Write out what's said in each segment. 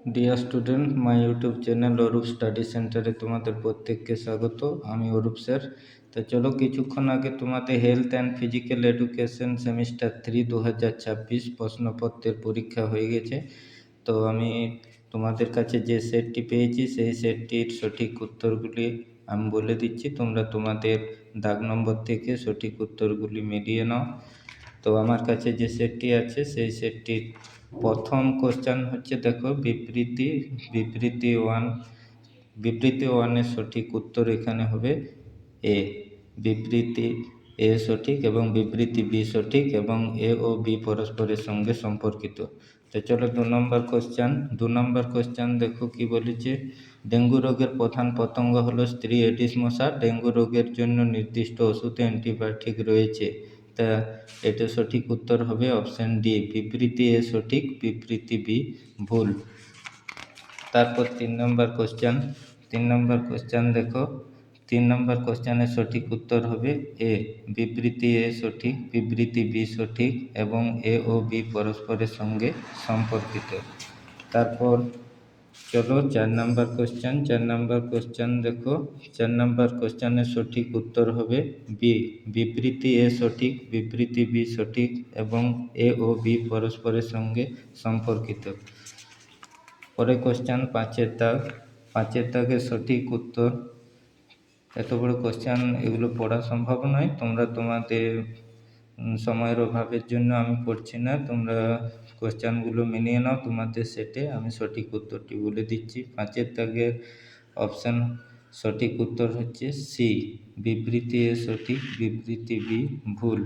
Dear student, my YouTube channel Arup study সেন্টারে তোমাদের প্রত্যেককে স্বাগত। আমি অরূপ স্যার। তো চলো, কিছুক্ষণ আগে তোমাদের health and physical education semester 3 2026 প্রশ্নপত্রের পরীক্ষা হয়ে গেছে। তো আমি তোমাদের কাছে যে সেটটি পেয়েছি সেই সেটটির সঠিক উত্তরগুলি আমি বলে দিচ্ছি, তোমরা তোমাদের দাগ নম্বর থেকে সঠিক উত্তরগুলি মিলিয়ে নাও। তো আমার কাছে যে সেটটি আছে সেই সেটটির প্রথম কোশ্চেন হচ্ছে, দেখো, বিবৃতি ওয়ানের সঠিক উত্তর এখানে হবে এ। বিবৃতি এ সঠিক এবং বিবৃতি বি সঠিক এবং এ ও বি পরস্পরের সঙ্গে সম্পর্কিত। তো চলো 2 নম্বর কোশ্চেন দেখো কি বলেছে। ডেঙ্গু রোগের প্রধান পতঙ্গ হলো স্ত্রী এডিস মশা। ডেঙ্গু রোগের জন্য নির্দিষ্ট ওষুধে অ্যান্টিবায়োটিক রয়েছে। তা এটা সঠিক উত্তর হবে অপশন ডি। বিবৃতি এ সঠিক, বিবৃতি বি ভুল। তারপর 3 নম্বর কোশ্চেন দেখো। 3 নম্বর কোশ্চেনের সঠিক উত্তর হবে এ। বিবৃতি এ সঠিক, বিবৃতি বি সঠিক এবং এ ও বি পরস্পরের সঙ্গে সম্পর্কিত। তারপর চলো 4 নম্বর কোশ্চেন দেখো। 4 নম্বর কোশ্চেনের সঠিক উত্তর হবে বি। বিবৃতি এ সঠিক, বিবৃতি বি সঠিক এবং এ ও বি পরস্পরের সঙ্গে সম্পর্কিত। পরে কোশ্চেন 5-এর দাগের সঠিক উত্তর। এত বড় কোশ্চেন এগুলো পড়া সম্ভব নয়, তোমরা তোমাদের সময়ের অভাবের জন্য আমি পড়ছি না, তোমরা কোশ্চেনগুলো মিলিয়ে নাও তোমাদের সেটে। আমি সঠিক উত্তরটি বলে দিচ্ছি। 5-এর দাগের অপশান সঠিক উত্তর হচ্ছে সি। বিবৃতি এ সঠিক, বিবৃতি বি ভুল।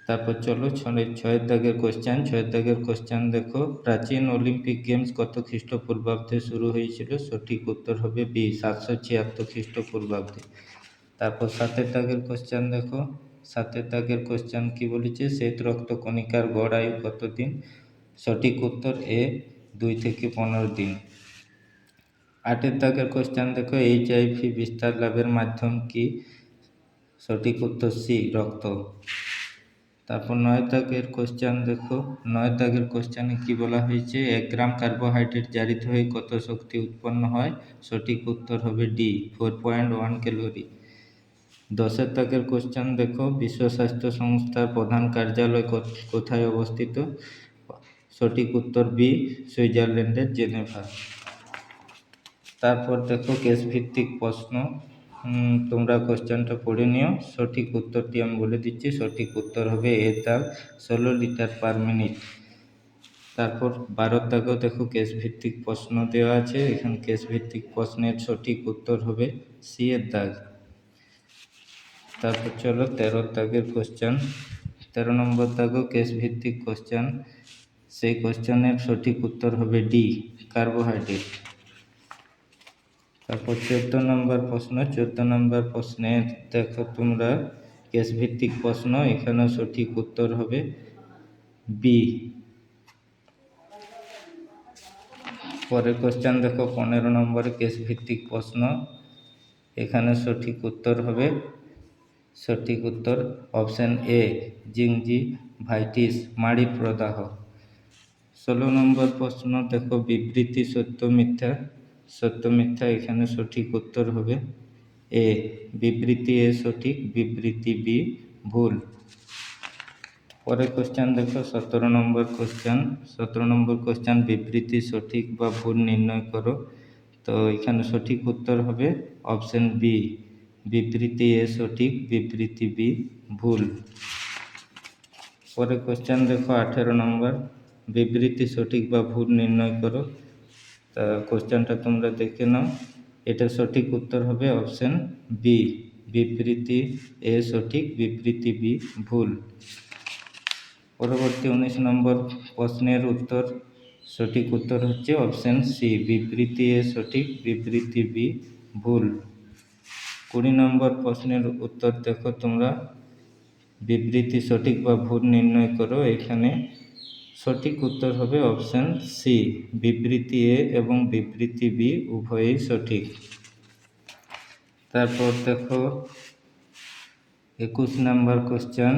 তারপর চলো 6-এর দাগের কোশ্চেন দেখো। প্রাচীন অলিম্পিক গেমস কত খ্রিস্টপূর্বাব্দে শুরু হয়েছিল? সঠিক উত্তর হবে বি, 776 খ্রিস্টপূর্বাব্দে। তারপর 7-এর দাগের কোশ্চেন দেখো। 7-এর দাগের কোশ্চেন কি বলেছে? শ্বেত রক্ত কণিকার গড় আয়ু কত দিন? সঠিক উত্তর এ, 2 থেকে 15 দিন। 8-এর দাগের কোশ্চেন দেখো। HIV বিস্তার লাভের মাধ্যম কি? সঠিক উত্তর সি, রক্ত। তারপর 9 দাগের কোশ্চেন দেখো। 9 দাগের কোশ্চেনে কি বলা হয়েছে? 1 গ্রাম কার্বোহাইড্রেট জারিত হয়ে কত শক্তি উৎপন্ন হয়? সঠিক উত্তর হবে ডি, 4.1 ক্যালোরি। 10-এর দাগের কোশ্চেন দেখো। বিশ্ব স্বাস্থ্য সংস্থার প্রধান কার্যালয় কোথায় অবস্থিত? সঠিক উত্তর বি, সুইজারল্যান্ডের জেনেভা। তারপর দেখো কেস ভিত্তিক প্রশ্ন, তোমরা কোশ্চেনটা পড়ে নিও। সঠিক উত্তরটি আমি বলে দিচ্ছি। সঠিক উত্তর হবে এর দাগ, 16 লিটার পার মিনিট। তারপর 12 দাগেও দেখো কেস ভিত্তিক প্রশ্ন দেওয়া আছে। এখানে কেস ভিত্তিক প্রশ্নের সঠিক উত্তর হবে সি এর দাগ। তারপর চলো 13 দাগের কোশ্চেন। 13 নম্বর দাগও কেস ভিত্তিক কোশ্চেন। সেই কোশ্চেনের সঠিক উত্তর হবে ডি, কার্বোহাইড্রেট। তারপর 14 নম্বর প্রশ্ন। 14 নম্বর প্রশ্নে দেখো তোমরা কেস ভিত্তিক প্রশ্ন, এখানেও সঠিক উত্তর হবে বি। পরের কোশ্চেন দেখো 15 নম্বরে কেস ভিত্তিক প্রশ্ন। এখানে সঠিক উত্তর অপশন এ, জিঞ্জিভাইটিস, মাড়ির প্রদাহ। 16 নম্বর প্রশ্ন দেখো। বিবৃতি সত্য মিথ্যা। এখানে সঠিক উত্তর হবে এ। বিবৃতি এ সঠিক, বিবৃতি বি ভুল। পরের কোশ্চেন দেখো 17 নম্বর কোশ্চেন। 17 নম্বর কোশ্চেন, বিবৃতি সঠিক বা ভুল নির্ণয় করো। তো এখানে সঠিক উত্তর হবে অপশন বি, বিবৃতি এ সঠিক, বিবৃতি বি ভুল। পরের কোশ্চেন দেখো 18 নম্বর। বিবৃতি সঠিক বা ভুল নির্ণয় করো। তা কোশ্চেনটা তোমরা দেখে নাও। এটা সঠিক উত্তর হবে অপশন বি, বিবৃতি এ সঠিক, বিবৃতি বি ভুল। পরবর্তী 19 নম্বর প্রশ্নের উত্তর, সঠিক উত্তর হচ্ছে অপশন সি, বিবৃতি এ সঠিক, বিবৃতি বি ভুল। 20 নম্বর প্রশ্নের উত্তর দেখো তোমরা। বিবৃতি সঠিক বা ভুল নির্ণয় করো। এখানে সঠিক উত্তর হবে অপশন সি, বিবৃতি এ এবং বিবৃতি বি উভয়ই সঠিক। তারপর দেখো 21 নম্বর কোশ্চেন।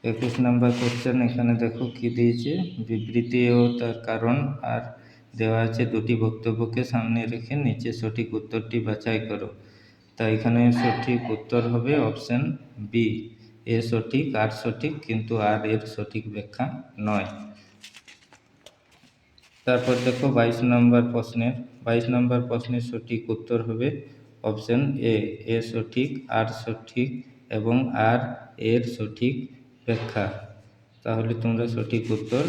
21 নম্বর কোশ্চেন, এখানে দেখো কি দিয়েছে, বিবৃতি ও তার কারণ আর দেওয়া আছে দুটি বক্তব্যকে সামনে রেখে নিচে সঠিক উত্তরটি বাছাই করো। তাই এখানে সঠিক উত্তর হবে অপশন বি, এ সঠিক আর সঠিক, কিন্তু আর এর সঠিক ব্যাখ্যা নয়। তারপর দেখো 22 নম্বর প্রশ্নের সঠিক উত্তর হবে অপশন এ সঠিক, আর সঠিক এবং আর এর সঠিক ব্যাখ্যা। তাহলে তোমরা সঠিক উত্তর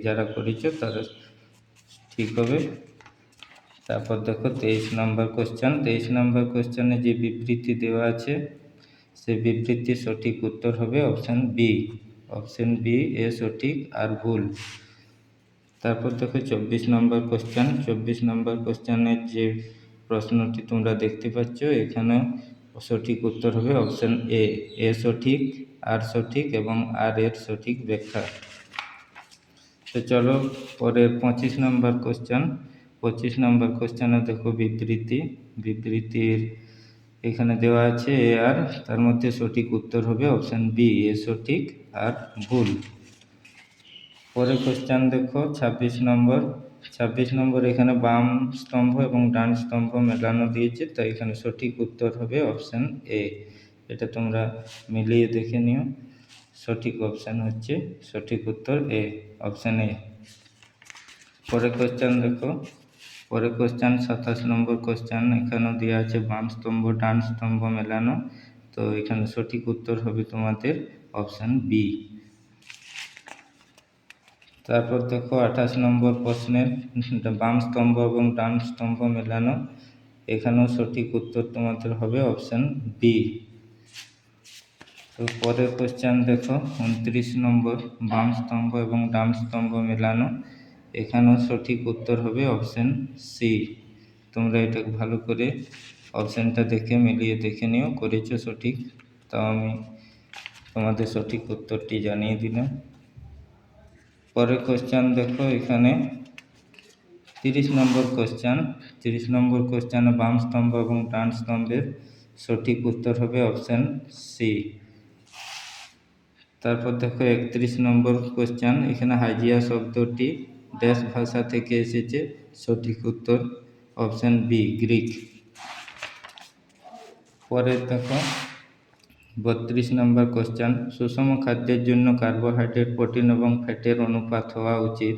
যারা করেছ তারা ঠিক হবে। তারপর দেখো 23 নম্বর কোশ্চেনে যে বিবৃতি দেওয়া আছে সেই বিবৃতির সঠিক উত্তর হবে অপশন বি, এ সঠিক আর ভুল। তারপর দেখো 24 নম্বর কোশ্চেনের যে প্রশ্নটি তোমরা দেখতে পাচ্ছ, এখানে সঠিক উত্তর হবে অপশন এ সঠিক, আর সঠিক এবং আর এর সঠিক ব্যাখ্যা। তো চলো পরের 25 নম্বর কোশ্চেনে দেখো বিবৃতির এখানে দেওয়া আছে এ আর, তার মধ্যে সঠিক উত্তর হবে অপশন বি, এ সঠিক আর ভুল। পরের কোশ্চেন দেখো 26 নম্বর, এখানে বাম স্তম্ভ এবং ডান স্তম্ভ মেলানো দিয়েছে, তাই এখানে সঠিক উত্তর হবে অপশন এ। এটা তোমরা মিলিয়ে দেখে নিও, সঠিক অপশন হচ্ছে সঠিক উত্তর এ, অপশন এ। পরের কোশ্চেন দেখো, 27 নম্বর কোশ্চেন, এখানেও দেওয়া আছে বাম স্তম্ভ ডান স্তম্ভ মেলানো, তো এখানে সঠিক উত্তর হবে তোমাদের অপশন বি। তারপর দেখো 28 নম্বর প্রশ্নের বাম স্তম্ভ এবং ডান স্তম্ভ মেলানো, এখানেও সঠিক উত্তর তোমাদের হবে অপশন বি। তো পরের কোশ্চেন দেখো 29 নম্বর, বাম স্তম্ভ এবং ডান স্তম্ভ মেলানো, এখানেও সঠিক উত্তর হবে অপশন সি। তোমরা এটা ভালো করে অপশানটা দেখে মিলিয়ে দেখে নিও, করেছো সঠিক, তাও আমি তোমাদের সঠিক উত্তরটি জানিয়ে দিলাম। পরের কোশ্চেন দেখো, এখানে 30 নম্বর কোশ্চেনে বাম স্তম্ভ এবং ডান স্তম্ভের সঠিক উত্তর হবে অপশান সি। তারপর দেখো 31 নম্বর কোশ্চেন, এখানে হাজিয়া শব্দটি ড্যাশ ভাষা থেকে এসেছে, সঠিক উত্তর অপশান বি, গ্রিক। পরে দেখো 32 নম্বর কোশ্চেন, সুষম খাদ্যের জন্য কার্বোহাইড্রেট, প্রোটিন এবং ফ্যাটের অনুপাত হওয়া উচিত,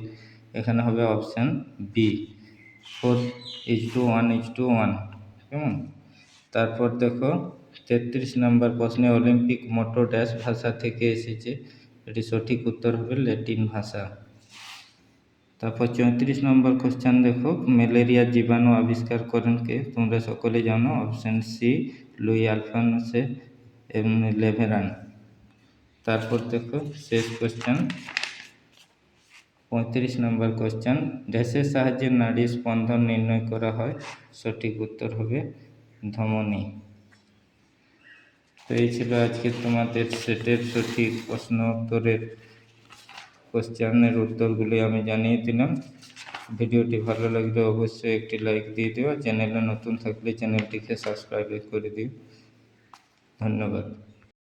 এখানে হবে অপশান বি, 4:1:1। কেমন? তারপর দেখো 33 নম্বর প্রশ্নে অলিম্পিক মোটো ড্যাশ ভাষা থেকে এসেছে, এটি সঠিক উত্তর হবে ল্যাটিন ভাষা। তারপর 34 নম্বর কোশ্চেন দেখো, ম্যালেরিয়ার জীবাণু আবিষ্কার করেন কে? তোমরা সকলে জানো, অপশান সি, লুই আলফোন্সে লেভেরান। তারপর দেখো শেষ কোশ্চেন 35 নম্বর কোশ্চেন, ড্যাশের সাহায্যে নাড়ির স্পন্দন নির্ণয় করা হয়, সঠিক উত্তর হবে ধমনী। তো এই ছিল আজকে তোমাদের সেটের সঠিক প্রশ্ন উত্তরের কোশ্চেনের উত্তরগুলি আমি জানিয়ে দিলাম। ভিডিওটি ভালো লাগলে অবশ্যই একটি লাইক দিয়ে দিও, চ্যানেলে নতুন থাকলে চ্যানেলটিকে সাবস্ক্রাইব করে দিও। ধন্যবাদ।